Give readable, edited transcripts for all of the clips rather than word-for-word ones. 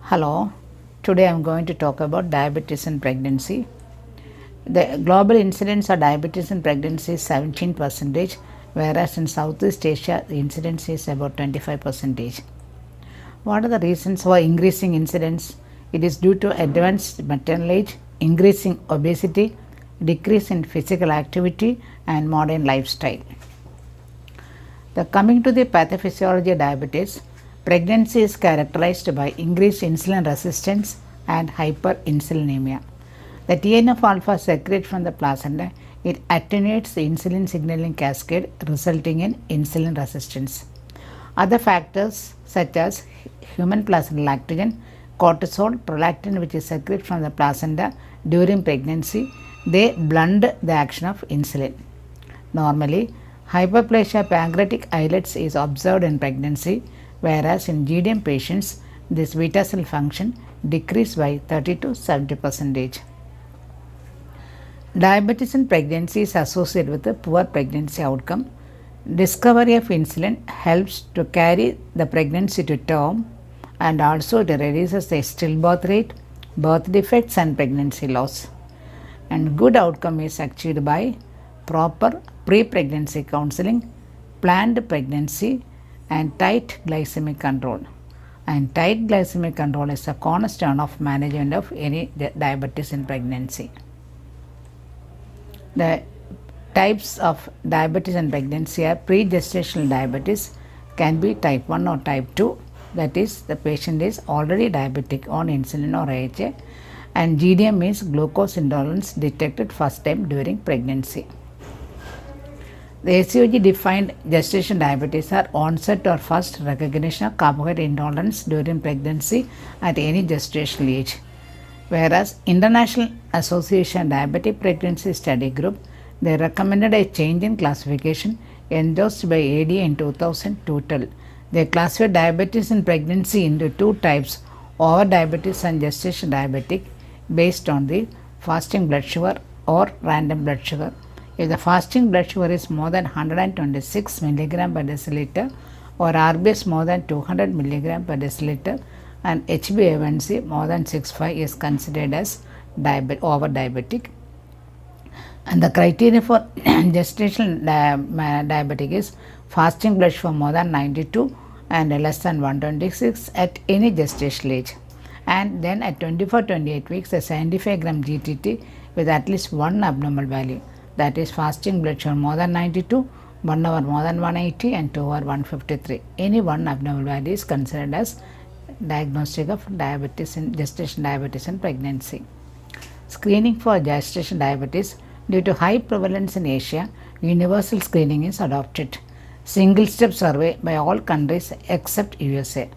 Hello, today I am going to talk about diabetes in pregnancy. The global incidence of diabetes in pregnancy is 17%, whereas in Southeast Asia the incidence is about 25%. What are the reasons for increasing incidence? It is due to advanced maternal age, increasing obesity, decrease in physical activity, and modern lifestyle. Coming to the pathophysiology of diabetes, pregnancy is characterized by increased insulin resistance and hyperinsulinemia. The TNF alpha secreted from the placenta, it attenuates the insulin signaling cascade, resulting in insulin resistance. Other factors such as human placental lactogen, cortisol, prolactin, which is secreted from the placenta during pregnancy, they blunt the action of insulin. Normally, hyperplasia pancreatic islets is observed in pregnancy, whereas in GDM patients, this beta cell function decreased by 30 to 70%. Diabetes in pregnancy is associated with a poor pregnancy outcome. Discovery of insulin helps to carry the pregnancy to term, and also it reduces the stillbirth rate, birth defects, and pregnancy loss. And good outcome is achieved by proper pre-pregnancy counseling, planned pregnancy, and tight glycemic control. And tight glycemic control is a cornerstone of management of any diabetes in pregnancy. The types of diabetes in pregnancy are pre-gestational diabetes, can be type 1 or type 2, that is the patient is already diabetic on insulin or AHA, and GDM means glucose intolerance detected first time during pregnancy. The SCOG defined gestation diabetes are onset or first recognition of carbohydrate intolerance during pregnancy at any gestational age, whereas International Association Diabetic Pregnancy Study Group, they recommended a change in classification endorsed by ADA in 2012. They classified diabetes in pregnancy into two types, over diabetes and gestation diabetic, based on the fasting blood sugar or random blood sugar. If the fasting blood sugar is more than 126 mg per deciliter or RBS more than 200 mg per deciliter and HbA1c more than 6.5 is considered as over diabetic. And the criteria for gestational diabetic is fasting blood sugar more than 92 and less than 126 at any gestational age. And then at 24-28 weeks, a 75 gram GTT with at least one abnormal value, that is fasting blood sugar more than 92, 1 hour more than 180 and 2 hour 153. Any one abnormal value is considered as diagnostic of diabetes in gestation diabetes in pregnancy. Screening for gestation diabetes, due to high prevalence in Asia, universal screening is adopted. Single step survey by all countries except USA.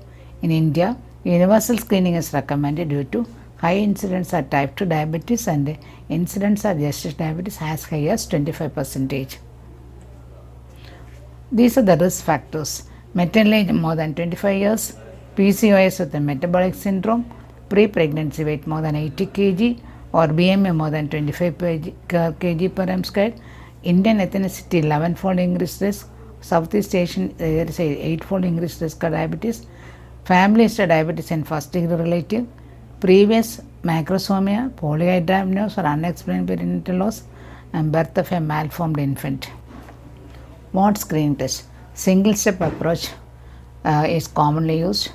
In India, universal screening is recommended due to high incidence of type 2 diabetes and incidence of gestation diabetes as high as 25%. These are the risk factors: maternal age more than 25 years, PCOS with a metabolic syndrome, pre-pregnancy weight more than 80 kg or BMI more than 25 kg per m squared, Indian ethnicity 11-fold increased risk, Southeast Asian there is a 8-fold increased risk of diabetes, family history of diabetes in first degree relative, previous macrosomia, polyhydramnios or unexplained perinatal loss, and birth of a malformed infant. What screening test? Single step approach is commonly used,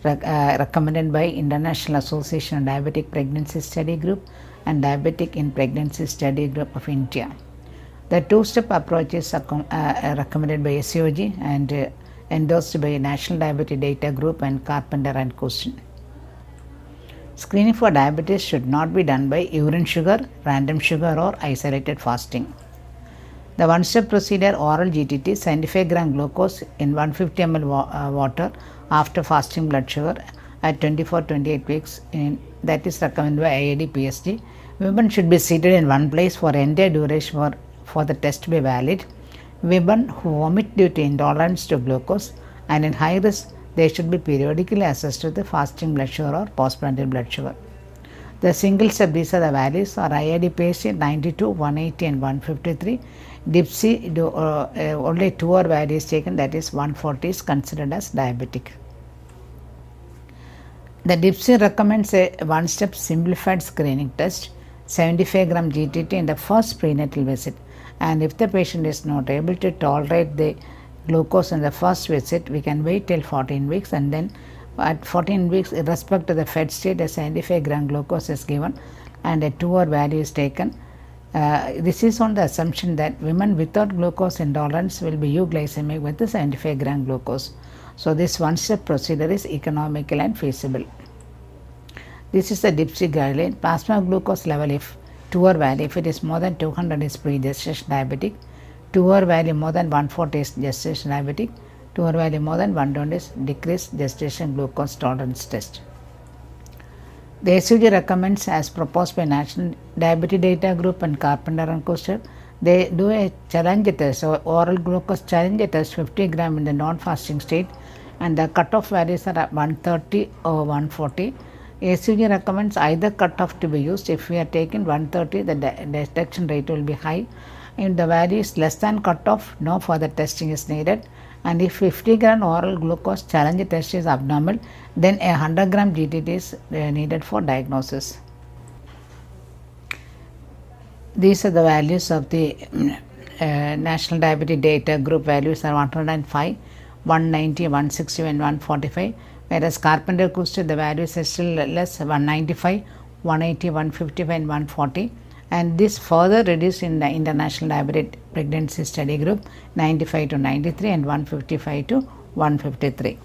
recommended by International Association of Diabetic Pregnancy Study Group and Diabetic in Pregnancy Study Group of India. The two-step approach is recommended by SCOG and endorsed by National Diabetes Data Group and Carpenter and Coustin. Screening for diabetes should not be done by urine sugar, random sugar or isolated fasting. The one-step procedure, oral GTT, 75 gram glucose in 150 ml water after fasting blood sugar at 24-28 weeks, that is recommended by IAD PSD. Women should be seated in one place for entire duration for the test to be valid. Women who vomit due to intolerance to glucose and in high risk, they should be periodically assessed with the fasting blood sugar or postprandial blood sugar. The single step, these are the values, are IID patient 92, 180 and 153. DIPSI, only 2 hour value is taken, that is 140 is considered as diabetic. The DIPSI recommends a one-step simplified screening test, 75 gram GTT in the first prenatal visit, and if the patient is not able to tolerate the glucose in the first visit, we can wait till 14 weeks, and then at 14 weeks, irrespective of the fed state, a 75 gram glucose is given and a 2-hour value is taken. This is on the assumption that women without glucose intolerance will be euglycemic with the 75 gram glucose. So, this one-step procedure is economical and feasible. This is the DIPSI guideline. Plasma glucose level, if 2-hour value, if it is more than 200 is pre-gestation diabetic, 2-hour value more than 140 is gestation diabetic, 2-hour value more than 120 is decreased gestation glucose tolerance test. The SUG recommends, as proposed by National Diabetes Data Group and Carpenter and Kuster, they do a challenge test, so oral glucose challenge test 50 gram in the non-fasting state, and the cutoff values are 130 or 140. SUG recommends either cutoff to be used. If we are taking 130, the detection rate will be high. If the value is less than cutoff, no further testing is needed. And if 50 gram oral glucose challenge test is abnormal, then a 100 gram GTT is needed for diagnosis. These are the values of the National Diabetes Data Group. Values are 105, 190, 160 and 145, whereas Carpenter Kuster the values are still less, 195, 180, 155 and 140, and this further reduced in the International Diabetes Pregnancy Study Group 95 to 93 and 155 to 153.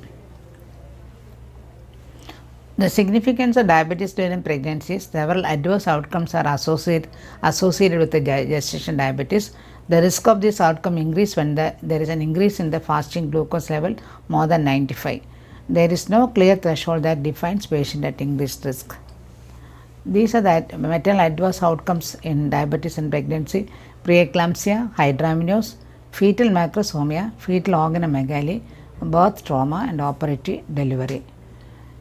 The significance of diabetes during pregnancy: several adverse outcomes are associated with the gestation diabetes. The risk of this outcome increase when there is an increase in the fasting glucose level more than 95. There is no clear threshold that defines patient at increased risk. These are the maternal adverse outcomes in diabetes and pregnancy: preeclampsia, hydramnios, fetal macrosomia, fetal organomegaly, birth trauma and operative delivery.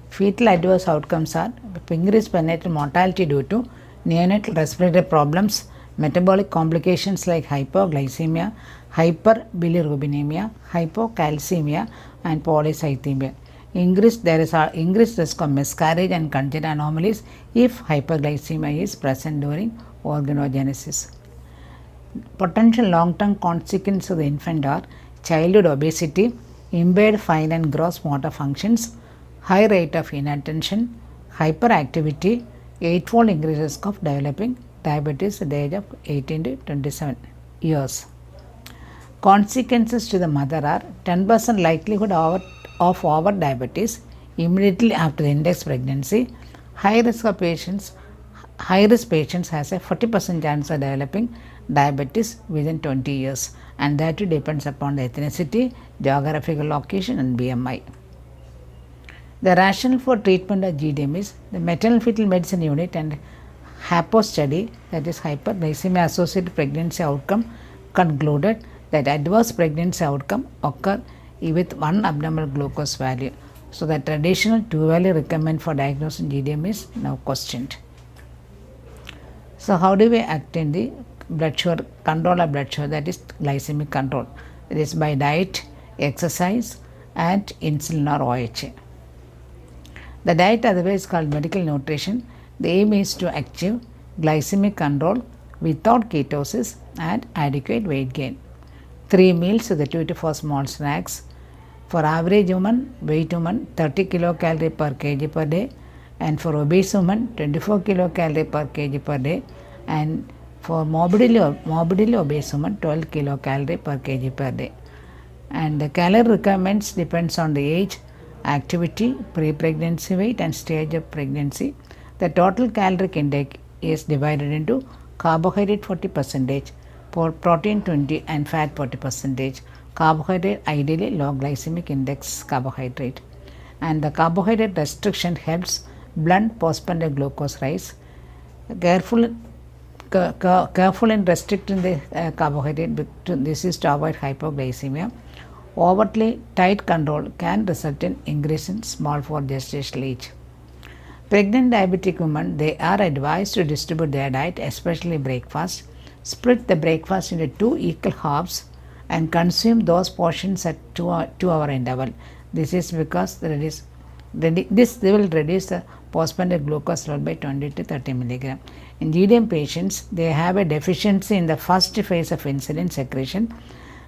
Fetal adverse outcomes are increased perinatal mortality due to neonatal respiratory problems, metabolic complications like hypoglycemia, hyperbilirubinemia, hypocalcemia and polycythemia. There is an increased risk of miscarriage and congenital anomalies if hyperglycemia is present during organogenesis. Potential long-term consequences of the infant are childhood obesity, impaired fine and gross motor functions, high rate of inattention, hyperactivity, 8-fold increased risk of developing diabetes at the age of 18 to 27 years. Consequences to the mother are 10% likelihood of diabetes immediately after the index pregnancy. High risk patients has a 40% chance of developing diabetes within 20 years, and that depends upon the ethnicity, geographical location and BMI. The rationale for treatment of GDM is the maternal fetal medicine unit and HAPO study, that is hyperglycemia associated pregnancy outcome, concluded that adverse pregnancy outcome occur with one abnormal glucose value. So, the traditional 2-value recommended for diagnosing GDM is now questioned. So, how do we act in the blood sugar control of blood sugar, that is glycemic control? It is by diet, exercise and insulin or OHA. The diet, otherwise called medical nutrition, the aim is to achieve glycemic control without ketosis and adequate weight gain. 3 meals with 2 to 4 small snacks. For average woman, weight woman, 30 kilocalorie per kg per day, and for obese woman, 24 kilocalorie per kg per day, and for morbidly obese woman, 12 kilocalorie per kg per day. And the calorie requirements depends on the age, activity, pre-pregnancy weight and stage of pregnancy. The total caloric intake is divided into carbohydrate 40%, protein 20 and fat 40%. Carbohydrate ideally low glycemic index carbohydrate, and the carbohydrate restriction helps blunt postprandial glucose rise. Careful in restricting the carbohydrate, this is to avoid hypoglycemia. Overtly tight control can result in increase in small for gestational age. Pregnant diabetic women, they are advised to distribute their diet, especially breakfast. Split the breakfast into 2 equal halves and consume those portions at 2-hour interval. This is because there is This will reduce the postprandial glucose level by 20 to 30 milligram. In GDM patients, they have a deficiency in the first phase of insulin secretion.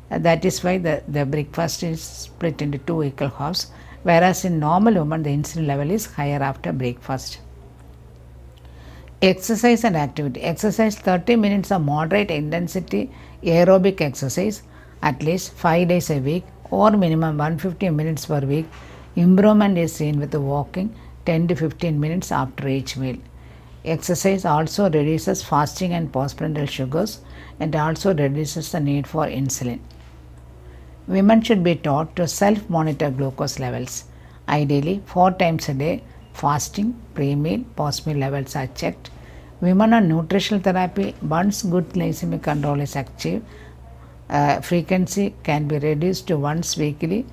That is why the breakfast is split into two equal halves, whereas in normal women, the insulin level is higher after breakfast. Exercise and activity. Exercise 30 minutes of moderate intensity aerobic exercise at least 5 days a week or minimum 150 minutes per week. Improvement is seen with walking 10 to 15 minutes after each meal. Exercise also reduces fasting and postprandial sugars and also reduces the need for insulin. Women should be taught to self-monitor glucose levels. Ideally, 4 times a day, fasting, pre-meal, post-meal levels are checked. Women on nutritional therapy, once good glycemic control is achieved, frequency can be reduced to once weekly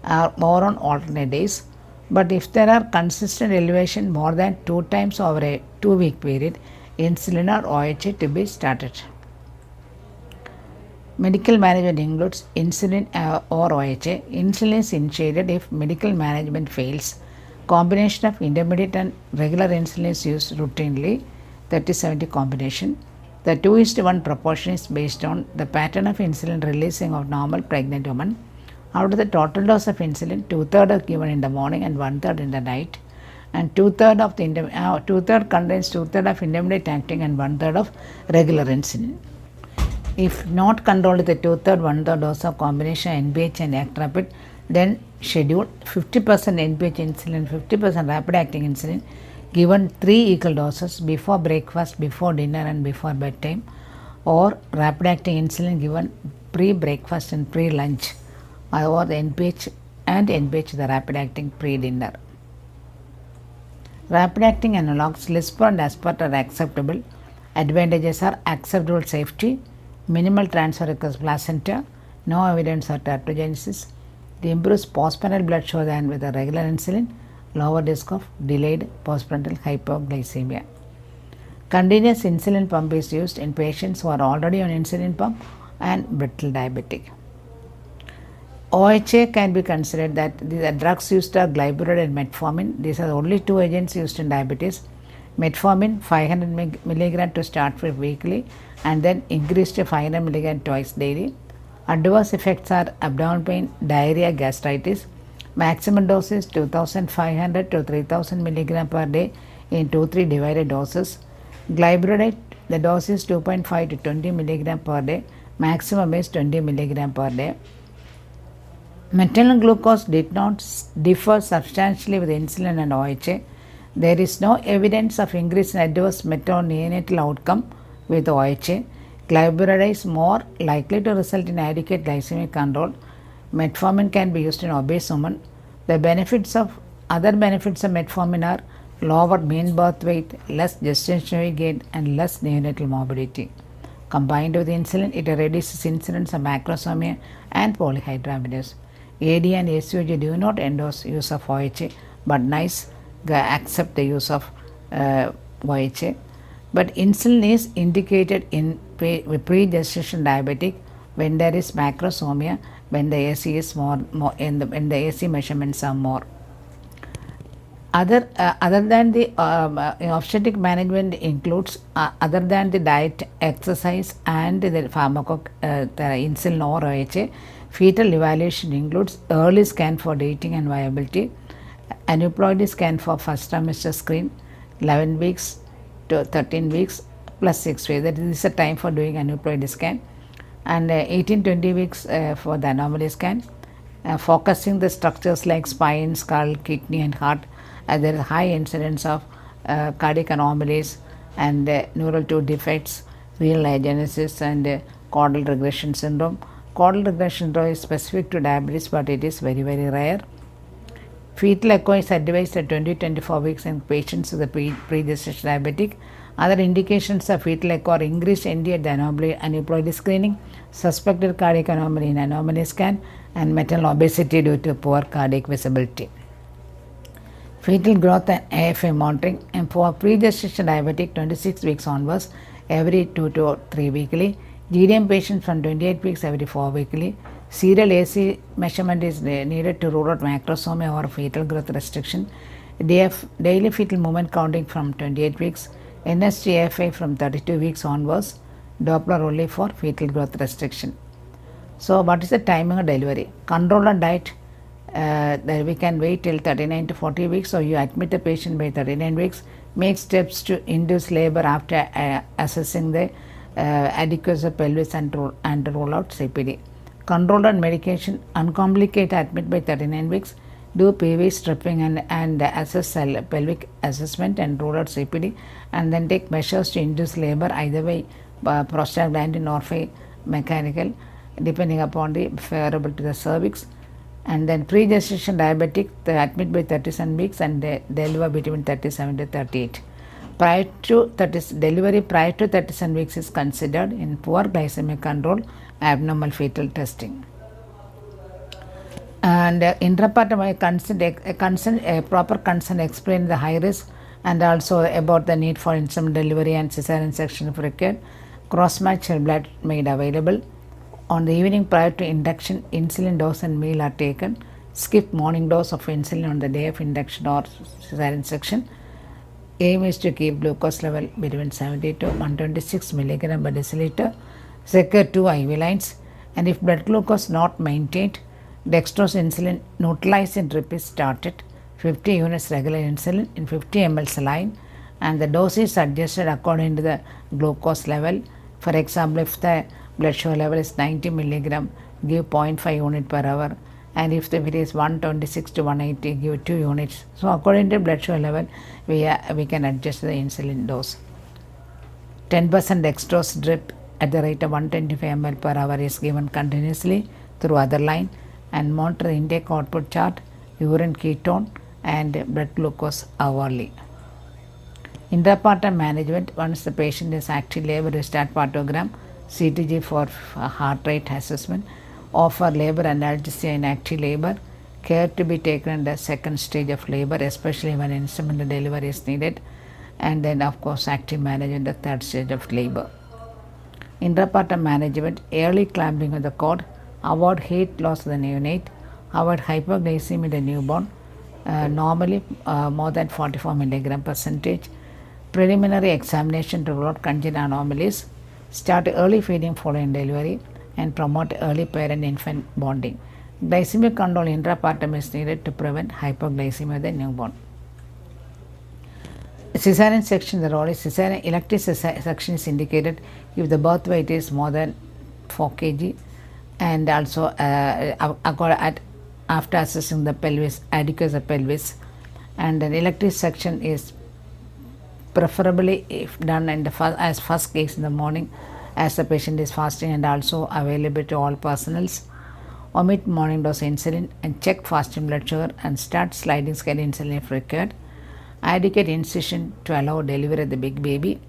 or more on alternate days. But if there are consistent elevation more than 2 times over a 2-week period, insulin or OHA to be started. Medical management includes insulin or OHA. Insulin is initiated if medical management fails. Combination of intermediate and regular insulin is used routinely, 30-70 combination. The 2:1 proportion is based on the pattern of insulin releasing of normal pregnant women. Out of the total dose of insulin, 2/3 are given in the morning and 1/3 in the night. And 2/3 of the contains 2/3 of intermediate acting and 1/3 of regular insulin. If not controlled with the 2/3, 1/3 dose of combination NPH and actrapid, then schedule 50% NPH insulin, 50% rapid acting insulin given 3 equal doses before breakfast, before dinner and before bedtime, or rapid acting insulin given pre-breakfast and pre-lunch, or the NPH and NPH the rapid acting pre-dinner. Rapid acting analogs Lispro and Aspart are acceptable. Advantages are acceptable safety, minimal transfer across placenta, no evidence of teratogenesis. It improves postprandial blood sugar than with a regular insulin, lower risk of delayed postprandial hypoglycemia. Continuous insulin pump is used in patients who are already on insulin pump and brittle diabetic. OHA can be considered that the drugs used are glyburide and metformin. These are the only 2 agents used in diabetes. Metformin 500 mg to start with weekly and then increase to 500 mg twice daily. Adverse effects are abdominal pain, diarrhea, gastritis. Maximum dose is 2500 to 3000 mg per day in 2-3 divided doses. Glyburide, the dose is 2.5 to 20 mg per day. Maximum is 20 mg per day. Maternal glucose did not differ substantially with insulin and OHA. There is no evidence of increase in adverse maternal neonatal outcome with OHA. Glyburide is more likely to result in adequate glycemic control. Metformin can be used in obese women. The other benefits of metformin are lower mean birth weight, less gestational gain and less neonatal morbidity. Combined with insulin, it reduces incidence of macrosomia and polyhydramnios. AD and ACOG do not endorse use of OHA, but NICE accept the use of OHA. But insulin is indicated in pre-gestation diabetic when there is macrosomia, when the AC is when the AC measurements are more. Other than the obstetric management includes other than the diet, exercise and the insulin or OHA, fetal evaluation includes early scan for dating and viability, aneuploidy scan for first trimester screen, 11 weeks to 13 weeks plus 6 weeks. That is the time for doing aneuploidy scan, and 18-20 weeks for the anomaly scan. Focusing the structures like spine, skull, kidney and heart. There is high incidence of cardiac anomalies and neural tooth defects, renal agenesis and caudal regression syndrome. Caudal regression syndrome is specific to diabetes, but it is very rare. Fetal echo is advised at 20-24 weeks in patients with a pre-gestation diabetic. Other indications of fetal echo are increased ND at the aneuploidy screening, suspected cardiac anomaly in anomaly scan, and maternal obesity due to poor cardiac visibility. Fetal growth and AFA monitoring, and for pre-gestation diabetic 26 weeks onwards every 2 to 3 weekly, GDM patients from 28 weeks every 4 weekly, Serial AC measurement is needed to rule out macrosomia or fetal growth restriction. Daily fetal movement counting from 28 weeks. NSGFI from 32 weeks onwards. Doppler only for fetal growth restriction. So, what is the timing of delivery? Control on diet. That we can wait till 39 to 40 weeks, or you admit the patient by 39 weeks. Make steps to induce labor after assessing the adequacy of pelvis and roll out CPD. Control on medication, uncomplicated admit by 39 weeks. Do PV stripping and assess pelvic assessment and roll out CPD, and then take measures to induce labor either by prostaglandin or by mechanical, depending upon the favorable to the cervix. And then pre-gestation diabetic, they admit by 37 weeks and they deliver between 37 to 38. Prior to delivery prior to 37 weeks is considered in poor glycemic control, abnormal fetal testing. And intrapartum proper consent explain the high risk and also about the need for insulin delivery and cesarean section if required. Cross-match blood made available. On the evening prior to induction, insulin dose and meal are taken. Skip morning dose of insulin on the day of induction or cesarean section. Aim is to keep glucose level between 70 to 126 milligram per deciliter. Secure 2 IV lines, and if blood glucose not maintained, dextrose insulin neutralizing drip is started. 50 units regular insulin in 50 ml saline, and the dose is adjusted according to the glucose level. For example, if the blood sugar level is 90 milligram, give 0.5 unit per hour, and if it is 126 to 180, give 2 units. So according to blood sugar level, we can adjust the insulin dose. 10% dextrose drip at the rate of 125 ml per hour is given continuously through other line, and monitor intake output chart, urine ketone and blood glucose hourly. Intrapartum management, once the patient is active labor, we start partogram, CTG for heart rate assessment, offer labor analgesia in active labor, care to be taken in the second stage of labor, especially when instrumental delivery is needed, and then of course active management the third stage of labor. Intrapartum management, early clamping of the cord, avoid heat loss of the neonate, avoid hypoglycemia in the newborn, normally more than 44 milligram percentage. Preliminary examination to rule out congenital anomalies, start early feeding following delivery, and promote early parent-infant bonding. Glycemic control intrapartum is needed to prevent hypoglycemia of the newborn. Cesarean section, the role is cesarean elective section is indicated if the birth weight is more than 4 kg, and also after assessing the pelvis, adequacy of pelvis, and an elective section is preferably if done in the first case in the morning as the patient is fasting and also available to all personnels. Omit morning dose insulin and check fasting blood sugar and start sliding scale insulin if required. Adequate incision to allow delivery of the big baby.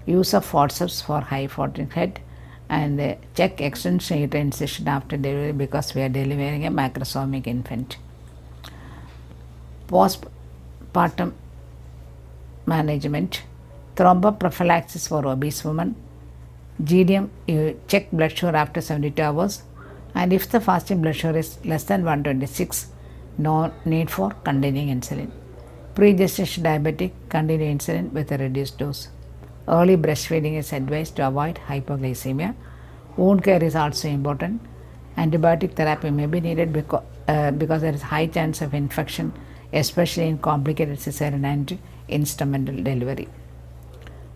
Use of forceps for high foreign head, and check extension uterine incision after delivery because we are delivering a macrosomic infant. Postpartum management, thromboprophylaxis for obese women. GDM, you check blood sugar after 72 hours, and if the fasting blood sugar is less than 126, no need for continuing insulin. Pre-gestation diabetic, continue insulin with a reduced dose. Early breastfeeding is advised to avoid hypoglycemia. Wound care is also important. Antibiotic therapy may be needed because there is high chance of infection, especially in complicated cesarean and instrumental delivery.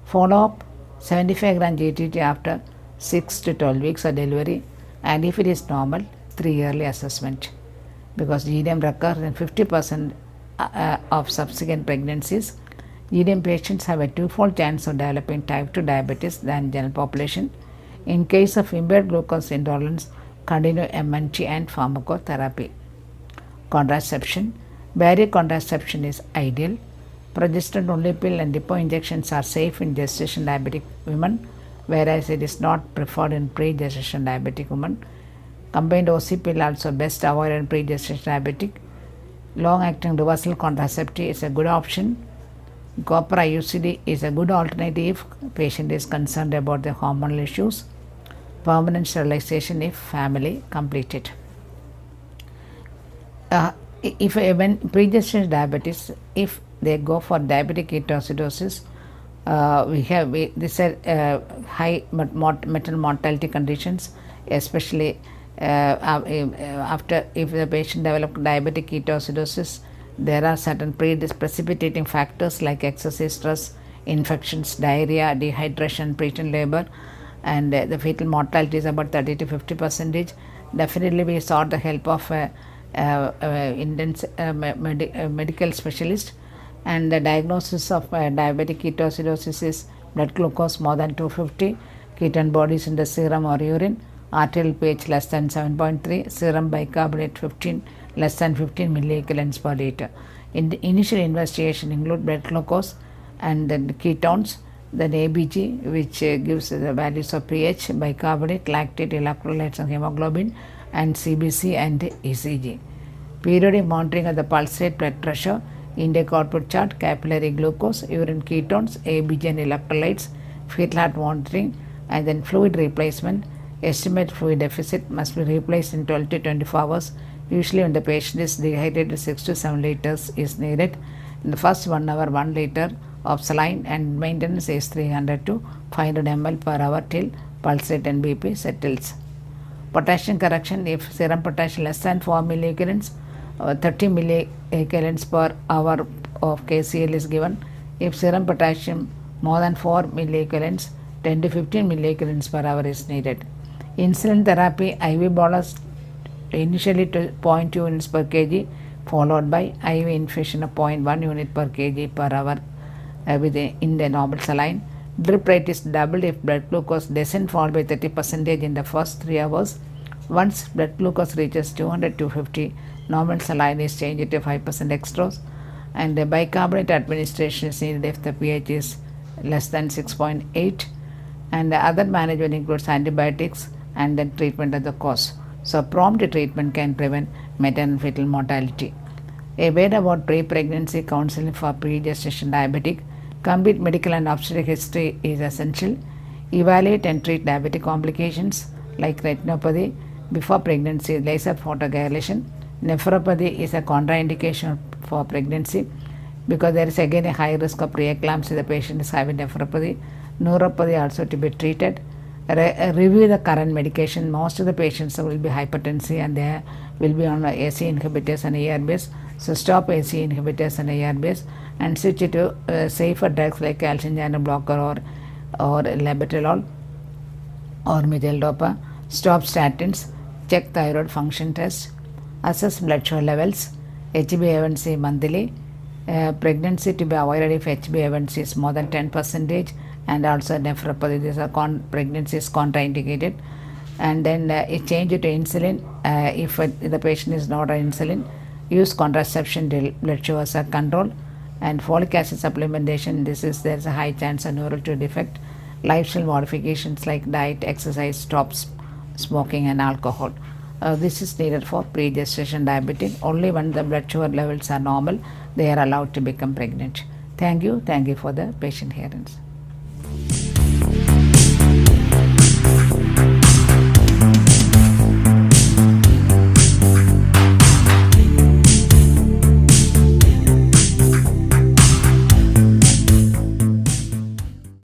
Follow-up, 75 gram GTT after 6 to 12 weeks of delivery, and if it is normal, 3 yearly assessment. Because GDM occurs in 50% of subsequent pregnancies, GDM patients have a twofold chance of developing type 2 diabetes than general population. In case of impaired glucose intolerance, continue MNT and pharmacotherapy. Contraception, barrier contraception is ideal. Progesterone only pill and depot injections are safe in gestation diabetic women, whereas it is not preferred in pre-gestation diabetic women. Combined OC pill also best avoided in pre-gestation diabetic. Long-acting reversal contraceptive is a good option. Copper IUCD is a good alternative if patient is concerned about the hormonal issues. permanent sterilization if family completed. If when pre-gestational diabetes, if they go for diabetic ketoacidosis, these are high maternal mortality conditions, especially after if the patient develop diabetic ketoacidosis. There are certain precipitating factors like excessive stress, infections, diarrhea, dehydration, preterm labor, and the fetal mortality is about 30 to 50%. Definitely, we sought the help of medical specialist, and the diagnosis of diabetic ketoacidosis is blood glucose more than 250, ketone bodies in the serum or urine, arterial pH less than 7.3, serum bicarbonate 15 less than 15 milliequivalents per liter. In the initial investigation include blood glucose and then ketones, then ABG, which gives the values of pH, bicarbonate, lactate, electrolytes and hemoglobin, and CBC and ECG. Periodic monitoring of the pulse rate, blood pressure, intake output chart, capillary glucose, urine ketones, ABG and electrolytes, fetal heart monitoring, and then fluid replacement. Estimate fluid deficit must be replaced in 12 to 24 hours. Usually when the patient is dehydrated, 6 to 7 liters is needed. In the first 1 hour, 1 liter of saline, and maintenance is 300 to 500 ml per hour till pulse rate and BP settles. Potassium correction, if serum potassium less than 4 milliequivalents, 30 milliequivalents per hour of KCl is given. If serum potassium more than 4 milliequivalents, 10 to 15 milliequivalents per hour is needed. Insulin therapy, IV bolus initially to 0.2 units per kg, followed by IV infusion of 0.1 unit per kg per hour in the normal saline. Drip rate is doubled if blood glucose doesn't fall by 30% in the first 3 hours. Once blood glucose reaches 200-250, normal saline is changed to 5% dextrose, and the bicarbonate administration is needed if the pH is less than 6.8, and the other management includes antibiotics and then treatment of the cause. So prompt treatment can prevent maternal fetal mortality. A word about pre-pregnancy counseling for pre-gestation diabetic. Complete medical and obstetric history is essential. Evaluate and treat diabetic complications like retinopathy before pregnancy, laser photocoagulation. Nephropathy is a contraindication for pregnancy because there is again a high risk of preeclampsia. The patient is having nephropathy. Neuropathy also to be treated. Review the current medication. Most of the patients will be hypertensive and they will be on AC inhibitors and ARBs. So stop AC inhibitors and ARBs and switch it to safer drugs like calcium channel blocker or labetalol or methyl-dopa. Stop statins. Check thyroid function test. Assess blood sugar levels. HbA1c monthly. Pregnancy to be avoided if HbA1c is more than 10%, and also nephropathy. These are pregnancy is contraindicated. And then change it to insulin if the patient is not on insulin. Use contraception till blood sugars are controlled. And folic acid supplementation, there's a high chance of neural tube defect. Lifestyle modifications like diet, exercise, stop smoking and alcohol. This is needed for pre-gestation diabetic. Only when the blood sugar levels are normal, they are allowed to become pregnant. Thank you for the patient hearings.